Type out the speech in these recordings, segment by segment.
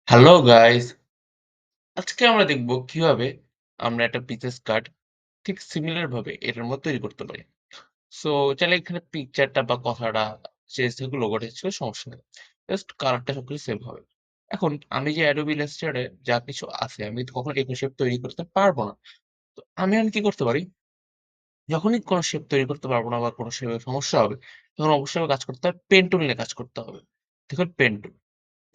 Hello guys! আজকে আমরা দেখব কিভাবে আমরা একটা বিজনেস কার্ড ঠিক সিমিলার ভাবে এটার মতো তৈরি করতে পারি। সো চাইলে এখানে পিকচারটা বা কথাটা চেঞ্জ থাকুক, লোগোটা ছিল সমস্যা নেই। জাস্ট কালারটা সবকিছু সেম হবে। এখন আমি যে Adobe Illustrator এ যা কিছু আছে আমি তো কখনো এরকম শেপ তৈরি করতে পারব না। তো আমি এখন কি করতে পারি? যখনই কোনো শেপ তৈরি করতে পারব না বা কোনো শেপে সমস্যা হবে, তখন অবশ্যই আমার কাজ করতে হবে পেন টুল নিয়ে কাজ করতে হবে। দেখুন পেন টুল।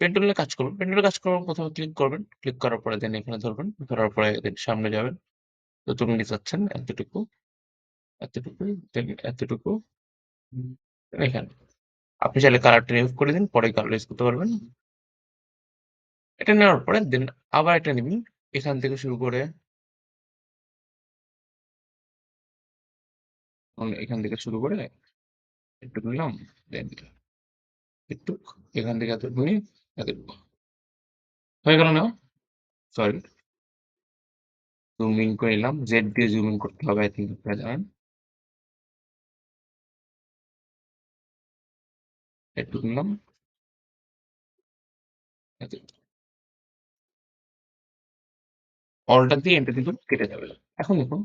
পেন টুলে কাজ করবেন। পেন টুলে কাজ করার ১ম এ ক্লিক করবেন। ক্লিক করার পরে দেন এখানে ধরবেন। ধরার পরে দেন সামনে যাবেন। যতটুকু নিতে চাচ্ছেন এতটুকু, এতটুকু, দেন এতটুকু, হুম, এখানে। আপনি চাইলে কালারটা রিমুভ করে দিন, পরে কালার ইউজ করতে পারবেন। এটা নেওয়ার পরে দেন আবার এটা নিবেন। এখান থেকে শুরু করে এখান থেকে শুরু করে এটুকু নিলাম, দেন এটুক, এখান থেকে এতটুকু নিয়ে এতটুকু। হয়ে গেল না? সরি, জুম ইন করে নিলাম। জেড দিয়ে জুম ইন করতে হবে, আই থিংক আপনারা জানেন। এটুকু নিলাম, এতটুকু। অল্টার দিয়ে এন্টার কিন্তু কেটে যাবে। এখন দেখুন,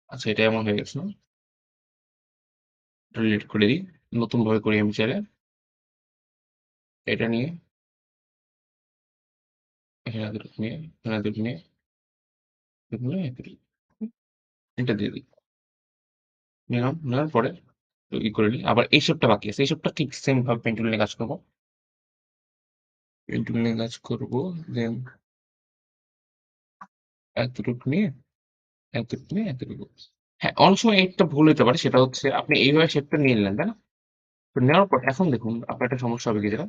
আচ্ছা এটা এমন হয়ে গেছে না? এটা ডিলিট করে দিই। নতুন ভাবে করি আমি চাইলে। এটা নিয়ে এখানে এতটুকু নিয়ে, এখানে এতটুকু নিয়ে, এতটুকু নিয়ে এতটুকু। এটা দিয়ে দিই। নিলাম, নেওয়ার পরে করে নিই। আবার এই শেপটা বাকি আছে। এই শেপটা ঠিক সেম ভাবে পেন টুল নিয়ে কাজ করব। পেন টুল নিয়ে কাজ করব। দেন এতটুকু নিয়ে, এতটুকু নিয়ে, এতটুকু। হ্যাঁ, অনেক সময় একটা ভুল হইতে পারে। সেটা হচ্ছে আপনি এইভাবে শেপটা নিয়ে নিলেন, তাই না? তো নেওয়ার পর এখন দেখুন আপনার একটা সমস্যা হবে কি যেটা,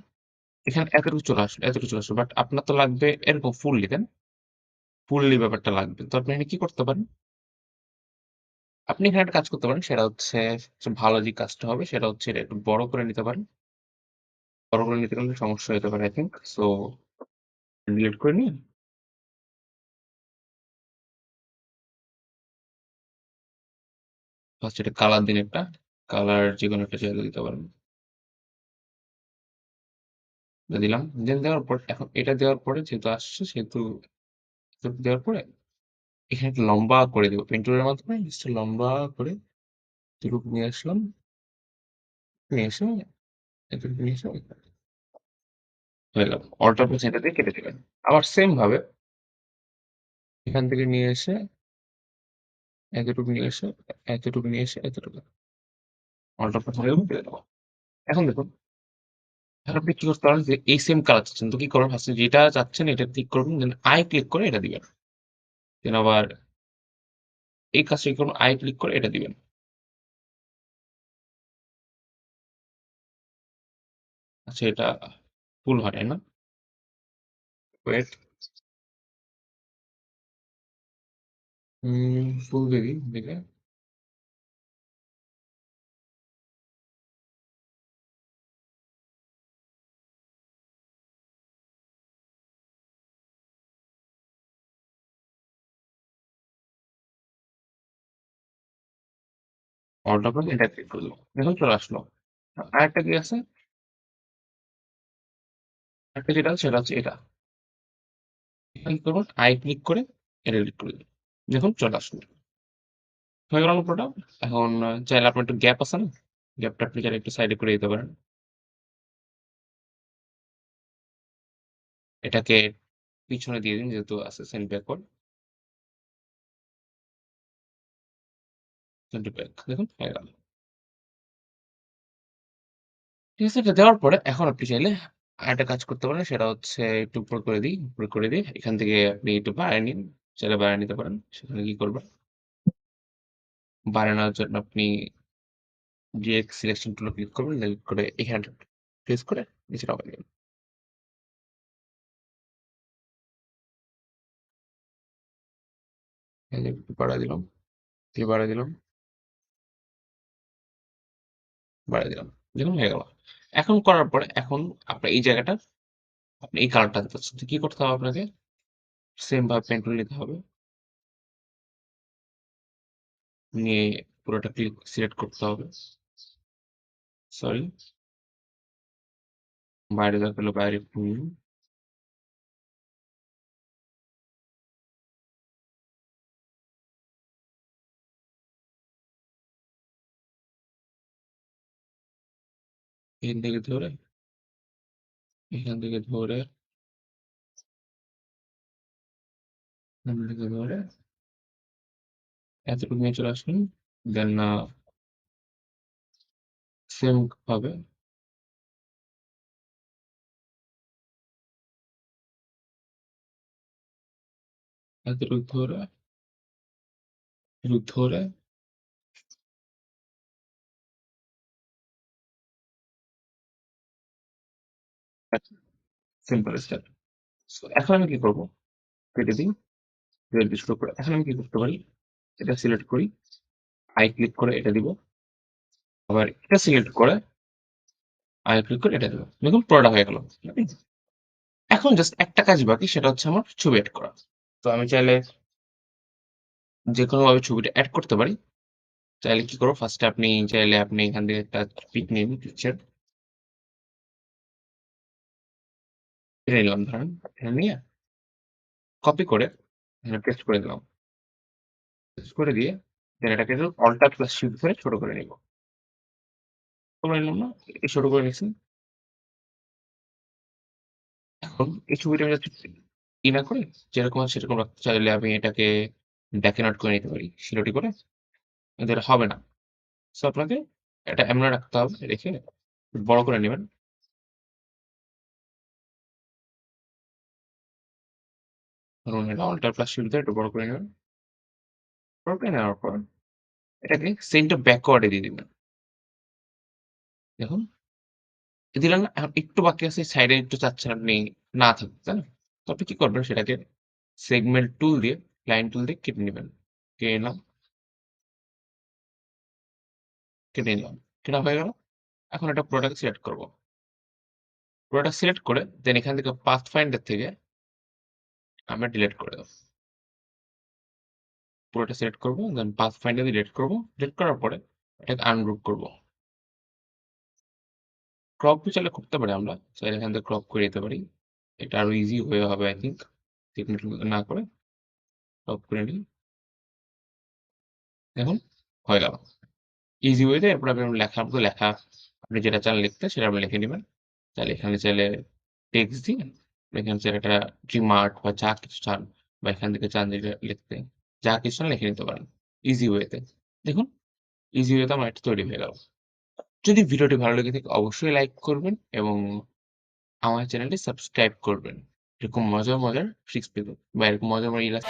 এখানে এতটুকু চলে আসলো, এতটুকু চলে আসলো। বাট আপনার তো লাগবে এরকম ফুললি, তাই না? ফুললি ব্যাপারটা লাগবে। তো আপনি এখানে কি করতে পারেন? আপনি এখানে একটা কাজ করতে পারেন। সেটা হচ্ছে সবচেয়ে ভালো যে কাজটা হবে সেটা হচ্ছে এটা একটু বড় করে নিতে পারেন। বড় করে নিতে গেলে সমস্যা হতে পারে, আই থিংক। সো ডিলিট করে নিয়ে ফার্স্ট এটা কালার দিন একটা। কালার যেকোনো একটা জায়গায় দিতে পারেন। এটা দিলাম। দেন দেওয়ার পর এখন এটা দেওয়ার পরে যেহেতু আসছে সেহেতু এতটুকু দেওয়ার পরে এখানে একটু লম্বা করে দেব। পেন টুলের মাধ্যমে জাস্ট লম্বা করে এতটুকু নিয়ে আসলাম। নিয়ে এসে এতটুকু নিয়ে এসে হয়ে গেল। অল্টার প্লাস এটা দিয়ে কেটে দিবেন। আবার সেম ভাবে এখান থেকে নিয়ে এসে এতটুকু নিয়ে এসে, এতটুকু নিয়ে এসে, এতটুকু। অল্টার প্লাস দিয়ে দেব। এখন দেখুন, এখন আপনি কি করতে পারেন যে এই সেম কালার চাচ্ছেন। তো কি করবেন ফার্স্ট এ যেটা চাচ্ছেন এটা ক্লিক করবেন। দেন আই ক্লিক করে এটা দিবেন। দেন আবার এই কাজটা কি করবেন, আই ক্লিক করে এটা দিবেন। আচ্ছা এটা ফুল হয়, তাই না? ওয়েট, ফুল বেবি দেখে অর্ডার করে এটা ক্লিক করে দেব। দেখুন চলে আসলো। আরেকটা কি আছে? আরেকটা যেটা আছে সেটা হচ্ছে এটা। এখানে কি করবেন? আই ক্লিক করে এটা ক্লিক করে দিবেন। দেখুন চলে আসলো। হয়ে গেল না পুরোটা? এখন চাইলে আপনার একটু গ্যাপ আছে না? গ্যাপটা আপনি চাইলে একটু সাইডে করে দিতে পারেন। এটাকে পিছনে দিয়ে দিন যেহেতু আছে সেন্ড ব্যাকওয়ার্ড, সেন্ড ব্যাক। দেখুন হয়ে গেল। ঠিক আছে? এটা দেওয়ার পরে এখন আপনি চাইলে আরেকটা কাজ করতে পারেন। সেটা হচ্ছে একটু উপর করে দিই, উপর করে দিয়ে এখান থেকে আপনি একটু বাড়ায় নিন। চাইলে বাড়ায় নিতে পারেন। সেখানে কি করবেন? বাড়ায় নেওয়ার জন্য আপনি ডিরেক্ট সিলেকশন টুলে ক্লিক করবেন। ক্লিক করে এখানে প্রেস করে নিচে নামায় দিবেন। এই যে একটু বাড়ায় দিলাম, একটু বাড়ায় দিলাম, বাড়ায় দিলাম। দেখুন হয়ে গেল। এখন করার পরে এখন আপনার এই জায়গাটা আপনি এই কালারটা দিতে চাচ্ছেন। তো কি করতে হবে আপনাকে? সেম ভাবে পেন টুল নিতে হবে। নিয়ে পুরোটা সিলেক্ট করতে হবে। সরি, বাইরে দরকার হলে বাইরে এখান থেকে ধরে এখান থেকে ধরে এখান থেকে ধরে এতটুকু নিয়ে চলে আসুন। দেন সেম ভাবে এতটুকু ধরে এটুকু ধরে সিম্পল স্টেপ। সো এখন আমি কি করবো? কেটে দিই, ধীরে ধীরে শুরু করে। এখন আমি কি করতে পারি? এটা সিলেক্ট করি, আই ক্লিক করে এটা দিব। আবার এটা সিলেক্ট করে আই ক্লিক করে এটা দিব। দেখুন পুরোটা হয়ে গেল। এখন জাস্ট একটা কাজ বাকি, সেটা হচ্ছে আমার ছবি এড করা। তো আমি চাইলে যেকোনোভাবে ছবিটা এড করতে পারি। চাইলে কি করবো? ফার্স্টে আপনি এখান থেকে একটা পিক নিন, পিকচার এটা নিলাম ধরেন। এটা নিয়ে কপি করে এখানে পেস্ট করে দিলাম। পেস্ট করে দিয়ে দেন এটাকে অল্টার প্লাস শিফট ধরে ছোট করে নিব। করে নিলাম না? এই ছোট করে নিছি। এখন এই ছবিটা আমি জাস্ট না করে যেরকম আছে সেরকম রাখতে চাইলে আমি এটাকে ব্যাক আউট করে নিতে পারি। শিরোটি করে। কিন্তু এটা হবে না। সো আপনাকে এটা এমন রাখতে হবে, রেখে বড় করে নিবেন। ধরুন এটা অল্টার প্লাস শিফট ধরে একটু বড় করে নিবেন। বড় করে নেওয়ার পর এটাকে সেন্টার ব্যাকওয়ার্ড এ দিয়ে দিবেন। দেখুন দিলেন না? এখন একটু বাকি আছে, সাইডে একটু চাচ্ছেন আপনি না থাকুক, তাই না? তো আপনি কি করবেন? সেটাকে সেগমেন্ট টুল দিয়ে, লাইন টুল দিয়ে কেটে নিবেন। কেটে নিলাম, কেটে নিলাম। কেটা হয়ে গেল। এখন এটা পুরোটাকে সিলেক্ট করব। পুরোটা সিলেক্ট করে দেন এখান থেকে পাথ ফাইন্ডার থেকে আমরা ডিলিট করে দেব। পুরোটা সিলেক্ট করব, দেন পাথ ফাইন্ডার দিয়ে ডিলিট করব। ডিলিট করার পরে এটাকে আনগ্রুপ করব। ক্রপ চাইলে করতে পারি আমরা। চাইলে এখান থেকে ক্রপ করে দিতে পারি। এটা আরো ইজি হয়ে হবে আই থিংক। না করে ক্রপ করে নিই। দেখুন হয়ে গেল। ইজি ওয়েতে এরপর আপনি লেখার মতো লেখা আপনি যেটা চান লিখতে সেটা আপনি লিখে নিবেন। চাইলে এখানে চাইলে টেক্সট দিয়ে এখানে চাইলে একটা রিমার্ক বা যা কিছু চান বা এখান থেকে চান যেটা লিখতে যা কিছু চান লিখে নিতে পারেন ইজি ওয়েতে। দেখুন ইজি ওয়েতে আমার এটা তৈরি হয়ে গেল। যদি ভিডিওটি ভালো লেগে থাকে অবশ্যই লাইক করবেন এবং আমার চ্যানেলটি সাবস্ক্রাইব করবেন। এরকম মজার মজার ট্রিক্স পেতে বা এরকম মজার মজার